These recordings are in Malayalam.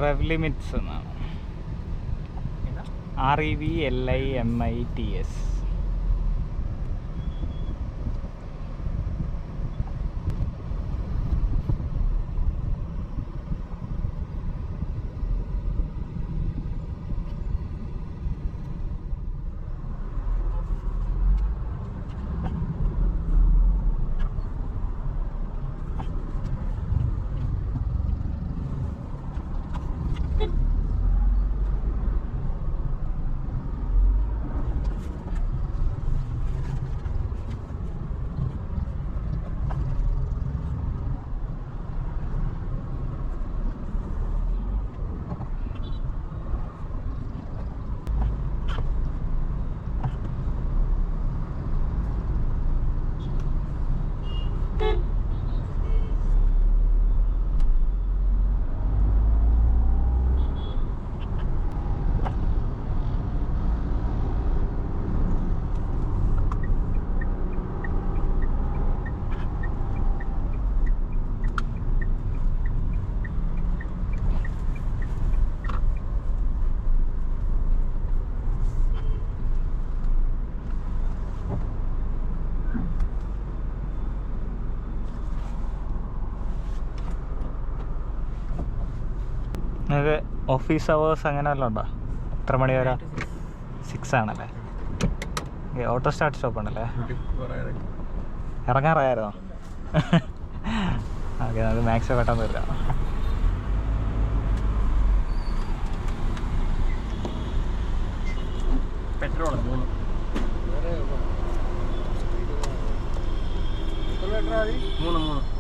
റെവ് ലിമിറ്റ്സ് എന്നാണ്. REVLIMITS. നിങ്ങൾക്ക് ഓഫീസ് അവേഴ്സ് അങ്ങനെ വല്ലതും ഉണ്ടോ? എത്ര മണി വരെ? 6 ആണല്ലേ? ഓട്ടോ സ്റ്റാർട്ട് സ്റ്റോപ്പ് ഉണ്ടല്ലേ? ഇറങ്ങാറായിരുന്നോ? ഓക്കെ, നമുക്ക് മാക്സിമം പെട്ടെന്ന് വരില്ല. പെട്രോൾ 3 3.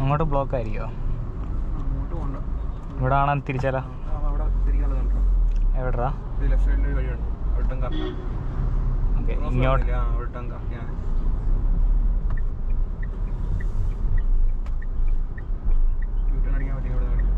അങ്ങോട്ട് ബ്ലോക്ക് ആയിരിക്കുമോ? അങ്ങോട്ട് പോകണ്ട. ഇവിടെ ആണോ തിരിച്ചാലോ? അവിടെ തിരിക്കാനുള്ളത് കണ്ടോ? എവിടെടാ? ഇത് ലെഫ്റ്റ് സൈഡിൽ ഒരു വഴിയുണ്ട്. അവിടം കറക്റ്റ്. ഓക്കെ, ഇങ്ങോട്ട് അവിടം കറക്റ്റാണ്. യൂട്ടേൺ അടിക്കാൻ പറ്റിയ ഇവിടെ കാണിക്കും.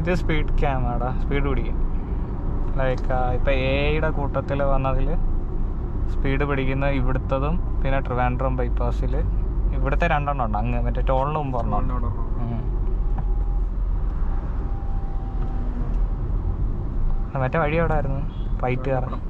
ഇത് സ്പീഡ് ക്യാമറ, സ്പീഡ് പിടിക്കും. ലൈക്ക് ഇപ്പം എയുടെ കൂട്ടത്തിൽ വന്നതിൽ സ്പീഡ് പിടിക്കുന്ന ഇവിടുത്തതും പിന്നെ ട്രിവാൻഡ്രം ബൈപ്പാസിൽ ഇവിടുത്തെ 2 ഉണ്ട്. അങ്ങ് മറ്റേ ടോളിന് മുമ്പ് ഒരെണ്ണം. മറ്റേ വഴി എവിടെ ആയിരുന്നു? റൈറ്റ് കയറാം.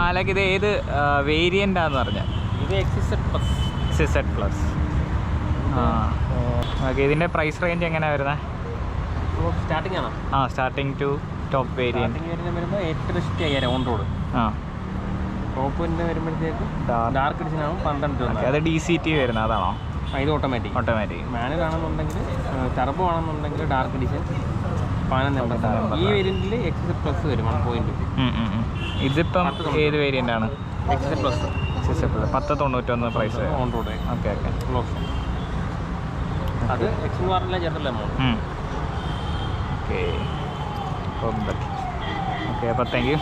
മാലക്ക് ഇത് ഏത് വേരിയൻ്റാന്ന് പറഞ്ഞാൽ? ഇത് XZ പ്ലസ്. XZ plus. ആ ഓക്കെ. ഇതിൻ്റെ പ്രൈസ് റേഞ്ച് എങ്ങനെയാണ് വരുന്നത്? സ്റ്റാർട്ടിംഗ് ആണോ? ആ starting to top variant. Starting വരുമ്പോൾ 8,50,000 ഓൺ റോഡ്. ആ ടോപ്പിൻ്റെ വരുമ്പോഴത്തേക്ക് ഡാർക്ക് എഡിഷനാകും 12 രൂപ. അത് DCT വരുന്നത് അതാണോ? ഇത് ഓട്ടോമാറ്റിക്. മാനുവൽ ആണെന്നുണ്ടെങ്കിൽ ടർബോ ആണെന്നുണ്ടെങ്കിൽ ഡാർക്ക് എഡിഷൻ 11,000. ഈ വേരിയൻറ്റിൽ XZ പ്ലസ് വരും 1.2. ഇതിപ്പം ഏത് വേരിയൻ്റ് ആണ്? XZ plus. XZ plus 10,91 price on road. Okay okay. Full option. അത് എക്സ്ട്രാ വാറൻ്റിലാണ് ചേർത്തുള്ള എമൗണ്ട്. Okay okay. അപ്പോൾ താങ്ക് യു.